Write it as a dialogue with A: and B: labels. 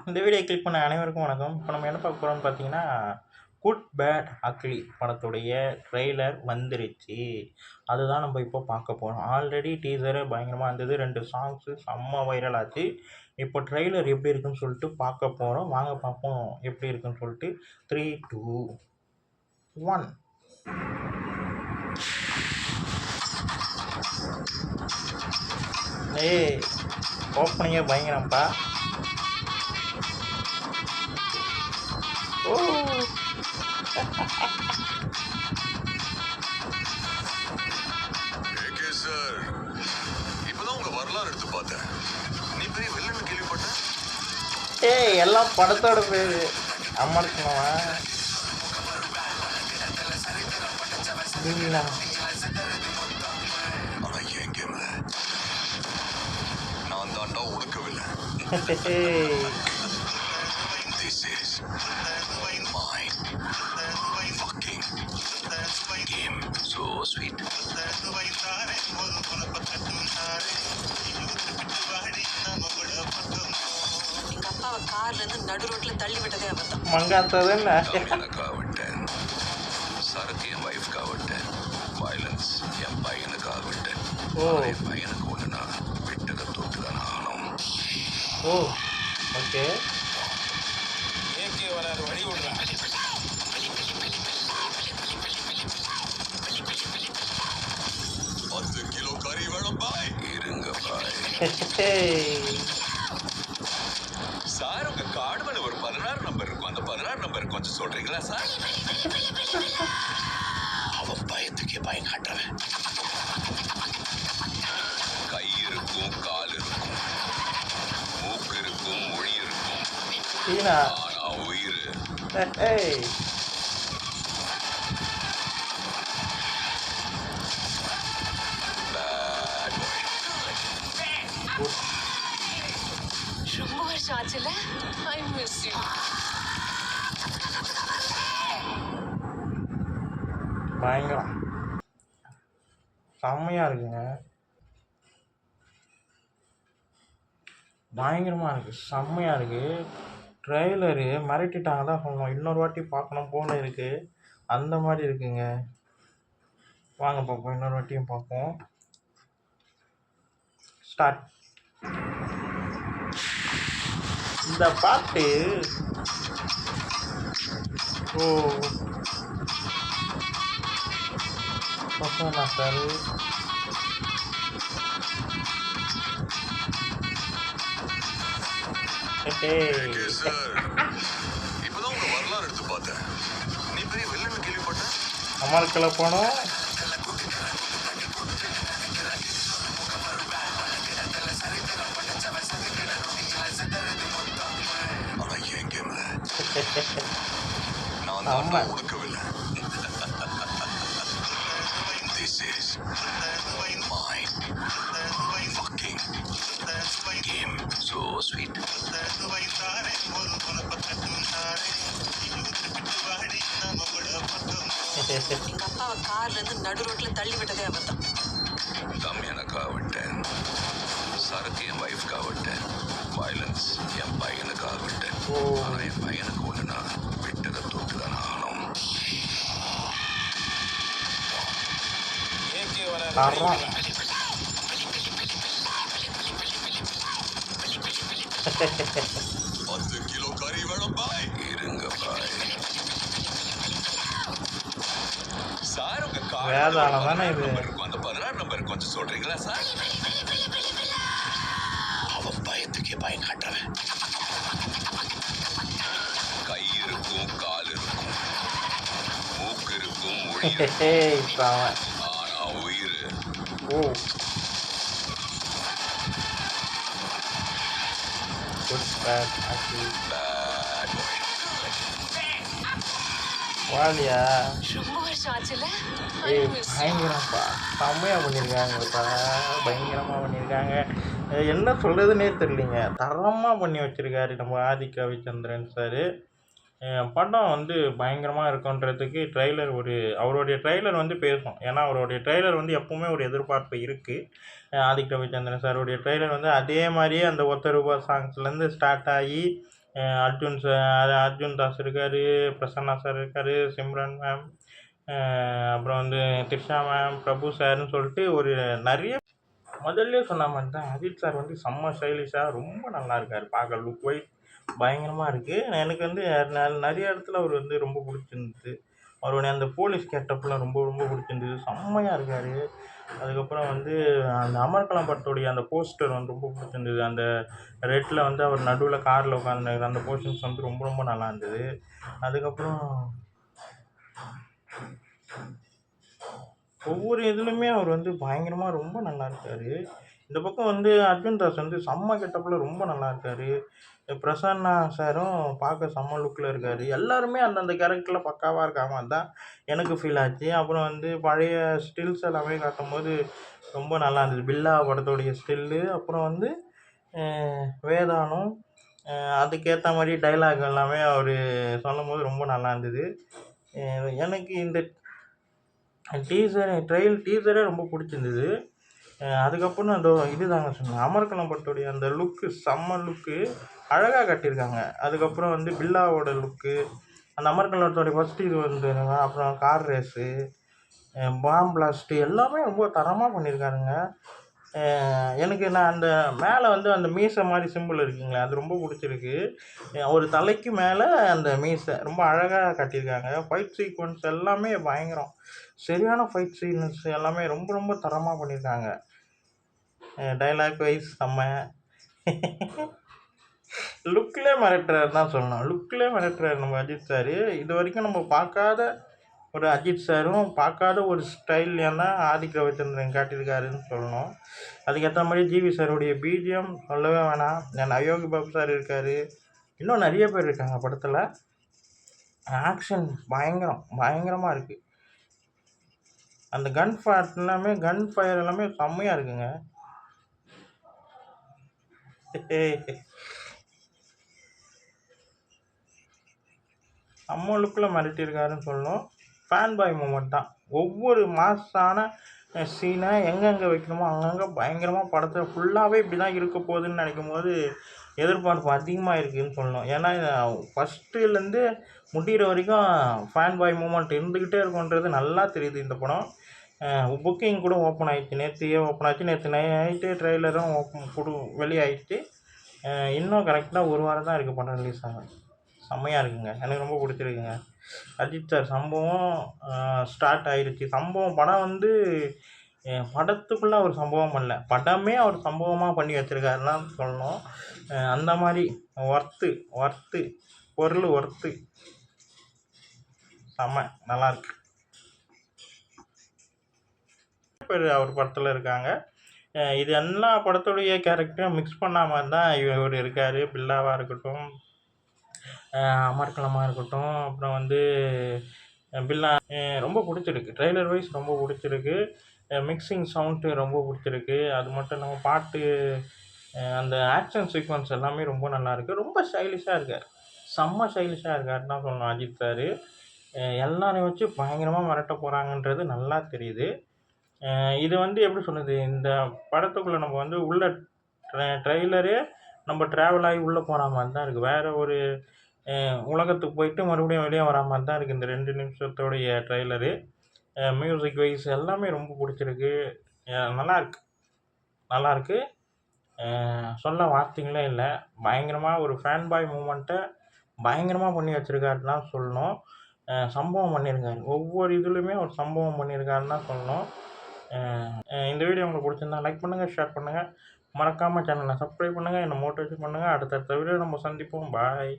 A: இந்த video click பண்ண அனைவருக்கும் வணக்கம். இப்போ நம்ம என்ன பார்க்க போகிறோம்னு பார்த்தீங்கன்னா, குட் பேட் அக்லி படத்துடைய ட்ரெய்லர் வந்துருச்சு. அதுதான் நம்ம இப்போ பார்க்க போகிறோம். ஆல்ரெடி டீசரு பயங்கரமாக இருந்தது. 2 சாங்ஸு செம்ம வைரல் ஆச்சு. இப்போ ட்ரெய்லர் எப்படி இருக்குன்னு சொல்லிட்டு பார்க்க போகிறோம். வாங்க பார்ப்போம் எப்படி இருக்குன்னு சொல்லிட்டு. 3, 2, 1. ஏய், ஓப்பனிங்கே பயங்கரம்ப்பா. ஓ
B: ஏகே சார், இப்பதான் உங்க வரலாறு எடுத்து பார்த்தேன். நீ பெரிய வில்லன் கேள்விப்பட்டேன்.
A: ஏய், எல்லாம் படத்தோட பேரு அமர்க்கணுமா?
B: ஆனா என் கேம்ல நான் தாண்டா உடுக்கவில்லை. This is my fucking game. So sweet.
C: எங்க அப்பாவை கார்ல இருந்து நடு ரோட்ல தள்ளி விட்டதே அவர்தான்.
A: மங்காத்ததுன்னு
B: எனக்காகவிட்டேன், சரக்கு என் வைஃப்காகவிட்டேன், வயலன்ஸ் என் பையனுக்காகவிட்டேன். என் பையனுக்கு ஒண்ணுனா விட்டதை தொட்டுதான் ஆகணும்.
A: ஓ ஓகே.
D: ஏகே வராது வழி விடுறான்.
B: 10 கிலோ கறி வேணும் பாய். இருங்க பாய். சார், உங்க கார்டு மேல ஒரு 16 நம்பர் இருக்கும். அந்த 16 நம்பர் கொஞ்சம் சொல்றீங்களா சார்? அவன் பயத்துக்கே பயம் காட்டுறவன். கை இருக்கும், கால் இருக்கும், மூக்கு இருக்கும், மொழி இருக்கும்,
A: சீனா.
B: ஆனா உயிர்
A: ஏய்,
B: bad boy.
C: ரொம்ப வருஷம் ஆச்சுல. I miss you.
A: பயங்கரம் செம்மையாக இருக்குங்க. பயங்கரமாக இருக்குது, செம்மையாக இருக்குது. ட்ரெய்லரு மிரட்டிட்டாங்க தான் சொல்லணும். இன்னொரு வாட்டி பார்க்கணும் போல இருக்குது. அந்த மாதிரி இருக்குங்க. வாங்க பார்ப்போம், இன்னொரு வாட்டியும் பார்ப்போம். ஸ்டார்ட். இந்த பாட்டு ஓ பசங்க சார்.
B: ஏகே சார், இப்பதான் உங்க வரலாறு எடுத்து பார்த்தேன். நீ பெரிய வில்லன் கேள்விப்பட்டேன்.
A: அமர்க்கல போனோம்.
B: ஆனா என் கேம்ல நான் தாண்டா உடுக்கவில்லை. This is my fucking game. So sweet.
C: எங்க அப்பாவை கார்ல இருந்து நடு ரோட்ல தள்ளி விட்டதே அவர்தான்.
B: தம் எனக்காகவிட்டேன், சரக்கு என் வைஃப்காகவிட்டேன், வயலன்ஸ் என் பையனுக்காகவிட்டேன். ஆனா என் பையனுக்கு ஒண்ணுனா விட்டதை தொட்டுதான் ஆகணும்.
D: ஏகே வராது வழி
A: தர்றோம்.
D: விடுறான்.
B: 10 கிலோ கறி வேணும் பாய். இருங்க பாய். சார், உங்க கார்டு
A: வேதாளம் தானே இது.
B: இருக்கும். அந்த 16 நம்பர் கொஞ்சம் சொல்றீங்களா சார்? அவன் பயத்துக்கே பயம் காட்டுறவன். கை இருக்கும், கால் இருக்கும், மூக்கு இருக்கும், மொழி இருக்கும்,
A: இப்போ அவன்
B: ஆனா உயிர்
A: oh good bad ugly
B: bad boy.
A: வாலியா.
C: ரொம்ப வருஷம் ஆச்சுல. ஐ
A: ஏய்,
C: மிஸ் யூ.
A: பயங்கரம்ப்பா. செம்மையாக பண்ணியிருக்காங்கப்பா. பயங்கரமாக பண்ணியிருக்காங்க. என்ன சொல்கிறதுனே தெரியலிங்க. தரமாக பண்ணி வச்சுருக்காரு நம்ம ஆதிக் ரவிச்சந்திரன் சார். படம் வந்து பயங்கரமாக இருக்குன்றதுக்கு ட்ரெய்லர் அவருடைய ட்ரெய்லர் வந்து பேசும். ஏன்னா அவருடைய ட்ரெய்லர் வந்து எப்போவுமே ஒரு எதிர்பார்ப்பு இருக்குது. ஆதிக் ரவிச்சந்திரன் சாருடைய ட்ரெய்லர் வந்து அதே மாதிரியே அந்த ஒத்த ரூபா சாங்ஸ்லேருந்து ஸ்டார்ட் ஆகி அர்ஜுன் சார், அர்ஜுன் தாஸ் இருக்கார், பிரசன்னா சார் இருக்கார், சிம்ரன் மேம், அப்புறம் வந்து த்ரிஷா மேம், பிரபு சார்னு சொல்லிட்டு ஒரு நிறைய முதல்ல சொன்ன மாதிரி தான் அஜித் சார் வந்து செம்ம ஸ்டைலிஷாக ரொம்ப நல்லா இருக்கார். பார்க்க லுக் வைஸ் பயங்கரமாக இருக்குது. எனக்கு வந்து நிறைய இடத்துல அவர் வந்து ரொம்ப பிடிச்சிருந்துது. அவருடைய அந்த போலீஸ் கெட்டப்லாம் ரொம்ப ரொம்ப பிடிச்சிருந்தது. செம்மையாக இருக்கார். அதுக்கப்புறம் வந்து அந்த அமர்கலம் படத்துடைய அந்த போஸ்டர் வந்து ரொம்ப பிடிச்சிருந்தது. அந்த ரெட்டில் வந்து அவர் நடுவில் காரில் உட்காந்து அந்த போர்ஷன்ஸ் வந்து ரொம்ப ரொம்ப நல்லா இருந்தது. அதுக்கப்புறம் ஒவ்வொரு இதுலையுமே அவர் வந்து பயங்கரமாக ரொம்ப நல்லா இருக்கார். இந்த பக்கம் வந்து அர்ஜுன் தாஸ் வந்து செம்ம கெட்டப்பில் ரொம்ப நல்லா இருக்கார். பிரசன்னா சாரும் பார்க்க செம்ம லுக்கில் இருக்கார். எல்லாருமே அந்தந்த கேரக்டரில் பக்காவாக இருக்காங்க. அதுதான் எனக்கு ஃபீல் ஆச்சு. அப்புறம் வந்து பழைய ஸ்டில்ஸ் எல்லாமே காட்டும்போது ரொம்ப நல்லா இருந்தது. பில்லா படத்துடைய ஸ்டில்லு, அப்புறம் வந்து வேதாளம், அதுக்கேற்ற மாதிரி டைலாக் எல்லாமே அவர் சொல்லும்போது ரொம்ப நல்லா இருந்தது. எனக்கு இந்த டீசரே ரொம்ப பிடிச்சிருந்தது. அதுக்கப்புறம் அந்த இதுதாங்க சொன்னேன், அமர்கலம் படத்துடைய அந்த லுக்கு செம்ம லுக்கு, அழகாக காட்டியிருக்காங்க. அதுக்கப்புறம் வந்து பில்லாவோட லுக்கு, அந்த அமர்கலத்தோடைய ஃபஸ்ட்டு இது வந்து அப்புறம் கார் ரேஸு, பாம் பிளாஸ்ட்டு எல்லாமே ரொம்ப தரமாக பண்ணியிருக்காருங்க. எனக்கு நான் அந்த மேலே வந்து அந்த மீசை மாதிரி சிம்பிள் இருக்குங்களே, அது ரொம்ப பிடிச்சிருக்கு. ஒரு தலைக்கு மேலே அந்த மீசை ரொம்ப அழகாக காட்டியிருக்காங்க. ஃபைட் சீக்வன்ஸ் எல்லாமே பயங்கரம். சரியான ஃபைட் சீக்வன்ஸ் எல்லாமே ரொம்ப ரொம்ப தரமாக பண்ணியிருக்காங்க. டைலாக் வைஸ் செம்ம. லுக்கிலே மிரட்டுறாரு தான் சொல்லணும். லுக்கிலே மிரட்டுறாரு நம்ம அஜித் சார். இது வரைக்கும் நம்ம பார்க்காத ஒரு அஜித் சாரும், பார்க்காத ஒரு ஸ்டைல்லையும் தான் ஆதிக் ரவிச்சந்திரன் காட்டியிருக்காருன்னு சொல்லணும். அதுக்கேற்ற மாதிரி ஜிவி சாருடைய பிஜிஎம் சொல்லவே வேணாம். அயோகி பாபு சார் இருக்கார், இன்னும் நிறைய பேர் இருக்காங்க படத்தில். ஆக்ஷன் பயங்கரமாக இருக்குது. அந்த கன் ஃபயர் எல்லாமே செம்மையாக இருக்குங்க. செம்ம லுக்கில் மிரட்டியிருக்காருன்னு சொல்லணும். ஃபேன் பாய் மூமெண்ட் தான். ஒவ்வொரு மாஸான சீனை எங்கெங்கே வைக்கணுமோ அங்கங்கே பயங்கரமாக படத்தில் ஃபுல்லாகவே இப்படி தான் இருக்க போகுதுன்னு நினைக்கும் போது எதிர்பார்ப்பு அதிகமாக இருக்குதுன்னு சொல்லணும். ஏன்னா ஃபஸ்ட்டுலேருந்து முடிகிற வரைக்கும் ஃபேன் பாய் மூமெண்ட் இருந்துக்கிட்டே இருக்குன்றது நல்லா தெரியுது இந்த படம். புக்கிங் கூட ஓப்பன் ஆகிடுச்சு, நேற்றுயே ஓப்பன் ஆச்சு. நேற்று நைட்டு ட்ரெய்லரும் வெளியாகிடுச்சு. இன்னும் கரெக்டாக ஒரு வாரம் தான் இருக்குது படம் ரிலீஸ் ஆகும். செம்மையாக இருக்குங்க. எனக்கு ரொம்ப பிடிச்சிருக்குங்க. அஜித் சார் சம்பவம் ஸ்டார்ட் ஆயிடுச்சு. படம் வந்து படத்துக்குள்ளே அவர் சம்பவம் பண்ணல, படமே அவர் சம்பவமாக பண்ணி வச்சுருக்காருன்னு தான் சொல்லணும். அந்த மாதிரி ஒர்த்து பொருள் ஒர்த்து செம்ம நல்லாயிருக்கு. பேர் அவர் படத்தில் இருக்காங்க. இது எல்லா படத்துடைய கேரக்டரும் மிக்ஸ் பண்ண மாதிரி தான் இவர் இருக்கார். பில்லாவாக இருக்கட்டும், அமர்கலமாக இருக்கட்டும், அப்புறம் வந்து பில்லா ரொம்ப பிடிச்சிருக்கு. ட்ரெய்லர் வைஸ் ரொம்ப பிடிச்சிருக்கு. மிக்சிங் சவுண்டு ரொம்ப பிடிச்சிருக்கு. அது மட்டும் இல்லாமல் பாட்டு, அந்த ஆக்ஷன் சீக்வன்ஸ் எல்லாமே ரொம்ப நல்லாயிருக்கு. ரொம்ப ஸ்டைலிஷாக இருக்கார். செம்ம ஸ்டைலிஷாக இருக்காருன்னு தான் சொல்லணும் அஜித் சார். எல்லாரையும் வச்சு பயங்கரமாக மிரட்ட போகிறாங்கன்றது நல்லா தெரியுது. இது வந்து எப்படி சொல்கிறது, இந்த படத்துக்குள்ளே நம்ம வந்து உள்ள ட்ரெய்லரே நம்ம ட்ராவல் ஆகி உள்ளே போகிற மாதிரி தான் இருக்குது. வேறு ஒரு உலகத்துக்கு போயிட்டு மறுபடியும் வெளியே வரா மாதிரி தான் இருக்குது இந்த 2 நிமிஷத்தோடைய ட்ரெய்லரு. மியூசிக் வைஸ் எல்லாமே ரொம்ப பிடிச்சிருக்கு. நல்லாயிருக்கு. சொல்ல வார்த்தைங்களே இல்லை. பயங்கரமாக ஒரு ஃபேன் பாய் மூமெண்ட்டை பயங்கரமாக பண்ணி வச்சுருக்காருன்னு தான் சொல்லணும். சம்பவம் பண்ணியிருக்காரு. ஒவ்வொரு இதுலேயுமே ஒரு சம்பவம் பண்ணியிருக்காருன்னு தான் சொல்லணும். இந்த வீடியோ உங்களுக்கு பிடிச்சிருந்தா லைக் பண்ணுங்கள், ஷேர் பண்ணுங்கள், மறக்காமல் சேனலை சப்ஸ்கிரைப் பண்ணுங்கள், என்னை மோட்டிவேட் பண்ணுங்கள். அடுத்தடுத்த வீடியோ நம்ம சந்திப்போம். பாய்.